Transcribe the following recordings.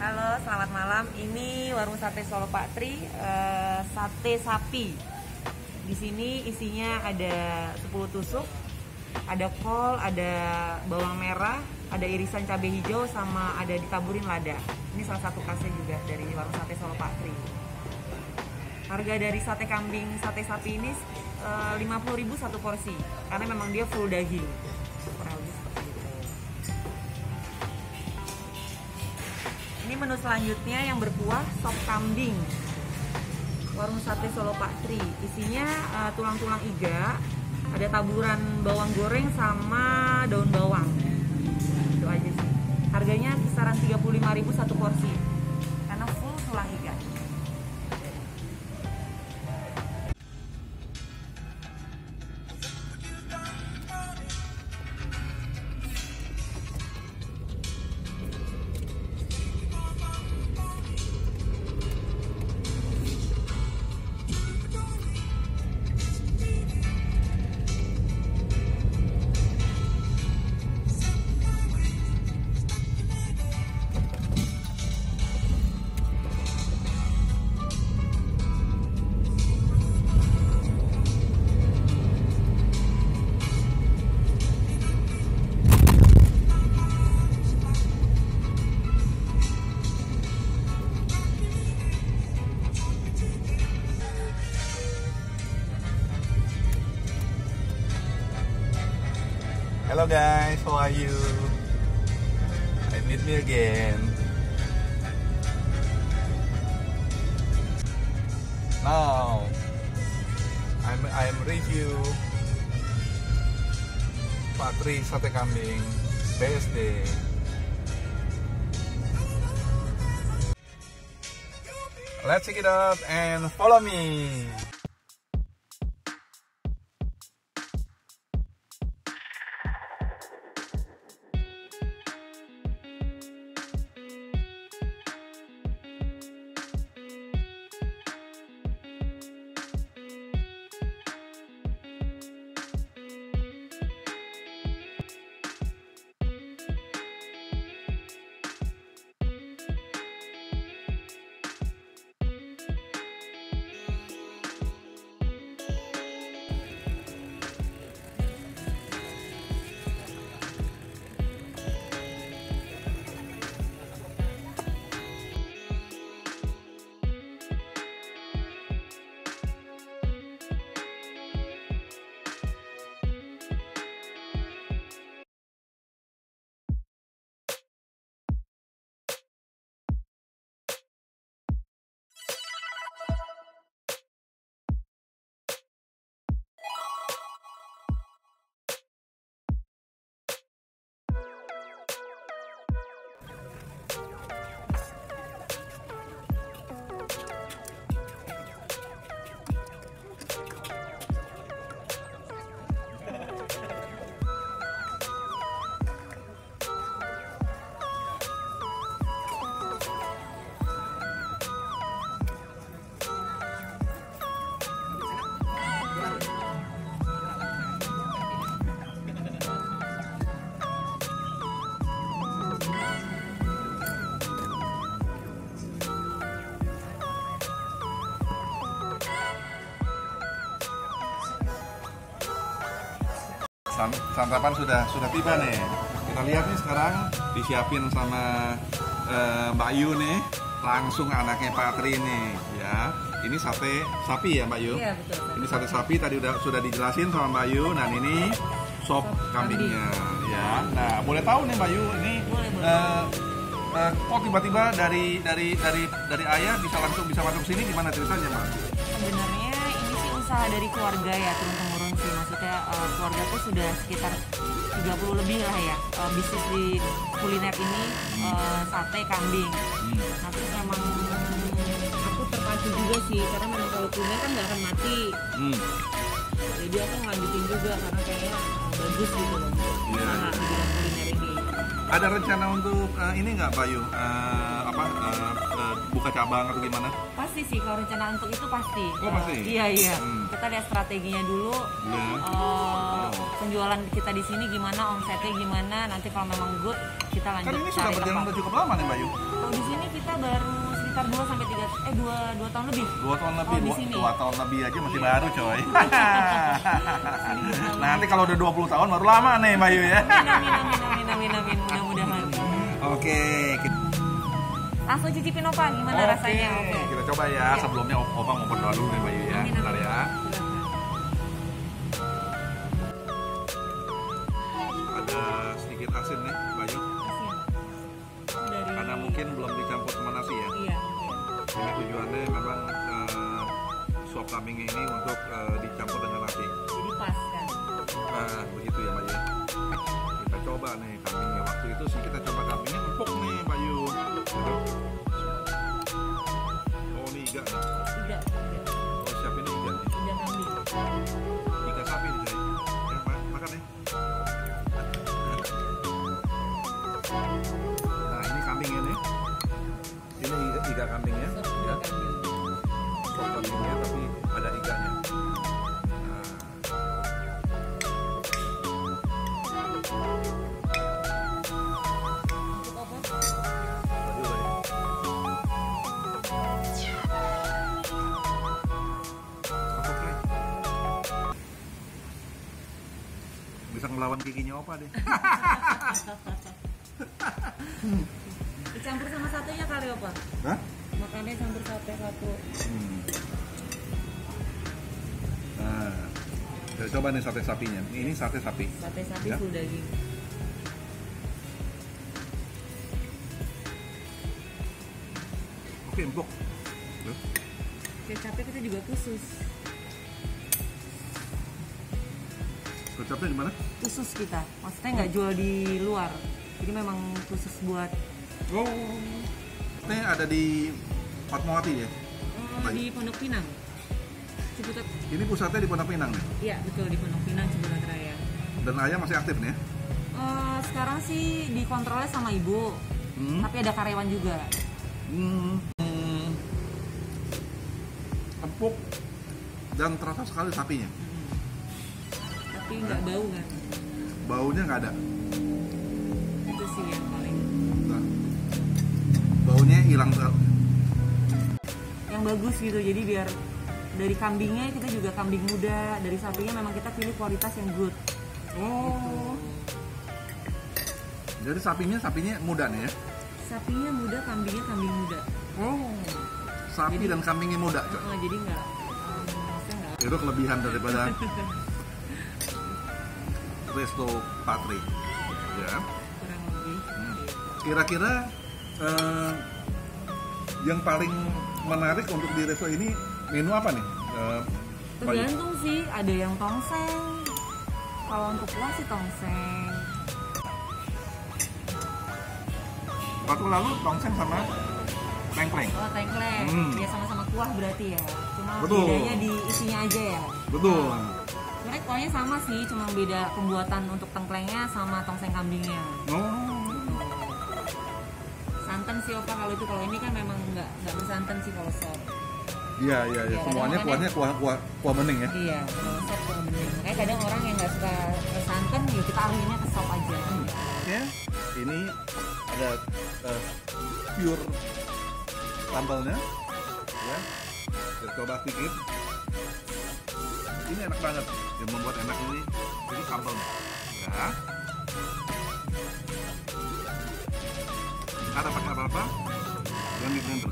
Halo, selamat malam. Ini warung sate Solo Pak Tri, sate sapi. Di sini isinya ada 10 tusuk, ada kol, ada bawang merah, ada irisan cabai hijau, sama ada ditaburin lada. Ini salah satu khasnya juga dari warung sate Solo Pak Tri. Harga dari sate kambing, sate sapi ini 50.000 satu porsi, karena memang dia full daging. Kurang lebih seperti itu. Ini menu selanjutnya yang berkuah sop kambing. Warung sate Solo Pak Tri. Isinya tulang-tulang iga, ada taburan bawang goreng sama daun bawang. Itu aja sih. Harganya kisaran 35.000 satu porsi. Karena full tulang iga. Hello guys, how are you? Meet me again. Now, I'm review Pak Tri sate kambing BSD. Let's check it out and follow me. Santapan sudah tiba nih. Kita lihat nih sekarang disiapin sama Mbak Yu nih, langsung anaknya Pak Tri nih ya. Ini sate sapi ya Mbak Yu? Iya, betul. Ini sate sapi tadi sudah dijelasin sama Mbak Yu. Nah ini sop kambingnya ya. Nah boleh tahu nih Mbak Yu ini kok tiba-tiba dari ayah bisa masuk sini, gimana ceritanya Mbak? Sebenarnya ini sih usaha dari keluarga ya, turun-temurun sih. Maksudnya keluarga tuh sudah sekitar 30 lebih lah ya, bisnis di kuliner ini, sate kambing. Nah terus memang aku terpacu juga sih, karena memang kalau kuliner kan nggak akan mati. Jadi aku ngelanjutin juga karena kayaknya bagus gitu loh, usaha di bidang kuliner ini. Ada rencana untuk ini nggak Pak Yu? buka cabang atau gimana? Pasti sih, kalau rencana untuk itu pasti. Oh pasti? Iya. Kita lihat strateginya dulu. Penjualan kita di sini gimana, omsetnya gimana. Nanti kalau memang good, kita lanjut. Kan ini sudah berjalan udah cukup lama nih Mbak Yu? Kalau di sini kita baru sekitar 2 tahun lebih. 2 tahun lebih. Di sini. 2 tahun lebih aja masih baru coy. Nanti kalau udah 20 tahun baru lama nih Mbak Yu ya. Amin. Mudah-mudahan. Oke. Langsung cicipin Opa, gimana rasanya? Oke, kita coba ya. Sebelumnya Opa mau berdoa dulu nih Mbak Yu ya. Bentar ya. Ada sedikit asin nih Mbak Yu. Karena mungkin belum dicampur sama nasi ya. Iya. Ini tujuannya memang sop kambing ini untuk dicampur dengan nasi. Jadi pas kan? Nah, begitu ya Mbak Yu. Kita coba nih kambingnya. Waktu itu sih kita coba kambingnya empuk nih Mbak Yu. Gitu. Oh ini iga nih. Iga. Oh siap ini iga nih. Iga kambing. Iga sapi nih Jay. Ya makan nih. Nah ini kambingnya nih. Ini iga kambingnya. Ya. Sop kambingnya tapi ada iganya. Bisa ngelawan giginya Opa deh. Dicampur sama satenya kali Opa? Hah? Makannya campur sate satu. Nah, kita coba nih sate sapinya. Ini sate sapi. Sate sapi Ya. full daging. Oke, empuk. Kecapnya kita juga khusus. Kecapnya di mana? Khusus kita, maksudnya nggak jual di luar. Jadi memang khusus buat Oh, ini ada di Fatmawati ya? di Pondok Pinang. Ciputat. Ini pusatnya di Pondok Pinang nih? Iya betul, di Pondok Pinang Ciputat Raya. Dan ayah masih aktif nih ya? Sekarang sih dikontrolnya sama ibu, tapi ada karyawan juga. Empuk dan terasa sekali sapinya. Tapi nggak bau kan? Baunya nggak ada. Itu sih yang paling. Nah, baunya hilang. Yang bagus gitu, jadi biar dari kambingnya kita juga kambing muda, dari sapinya memang kita pilih kualitas yang good. Oh. Jadi sapinya muda nih ya? Sapinya muda, kambingnya kambing muda. Oh. Sapi jadi, dan kambingnya muda. Jadi nggak, maksudnya nggak. Itu kelebihan daripada Resto Patri. Ya. Kurang lebih. Kira-kira yang paling menarik untuk di resto ini menu apa nih? Tergantung sih, ada yang tongseng. Kalau untuk kuah sih tongseng. Waktu lalu tongseng sama tengkleng. Oh tengkleng, ya sama-sama kuah berarti ya. Cuma betul, bedanya di isinya aja ya. Betul. Sebenarnya kuahnya sama sih, cuma beda pembuatan untuk tengklengnya sama tongseng kambingnya. Oh. Santan sih Opa kalau itu, kalau ini kan memang nggak bersantan sih kalau sop. Iya. Semuanya kuahnya kuah bening ya. Iya, kalau sop kuah bening. Makanya kadang orang yang nggak suka santan, ya kita alihinnya ke sop aja. Ya, ini ada pure sambalnya, ya. Kita coba sedikit. Ini enak banget. Yang membuat enak ini sambalnya. Ya. Ada pakai apa-apa? Yang di blender.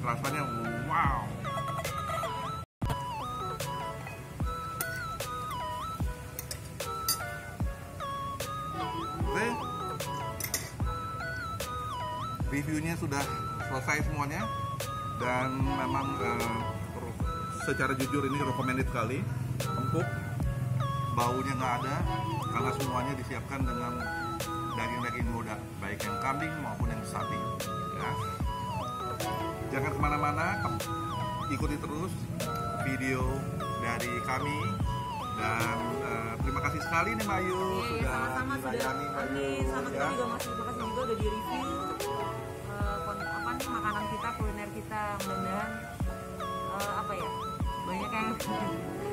Rasanya wow. Oke. Reviewnya sudah selesai semuanya dan memang secara jujur ini recommended sekali. Empuk, baunya nggak ada karena semuanya disiapkan dengan daging-daging muda, baik yang kambing maupun yang sapi. Ya. Jangan kemana-mana, ikuti terus video dari kami dan terima kasih sekali nih Mbak Yu sudah sama-sama dilayani Mbak Yu. Sama kita juga masih terima kasih juga udah di review.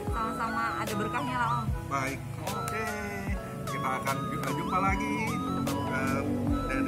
Sama-sama, ada berkahnya lah Om. Baik, oke. Kita akan jumpa lagi dan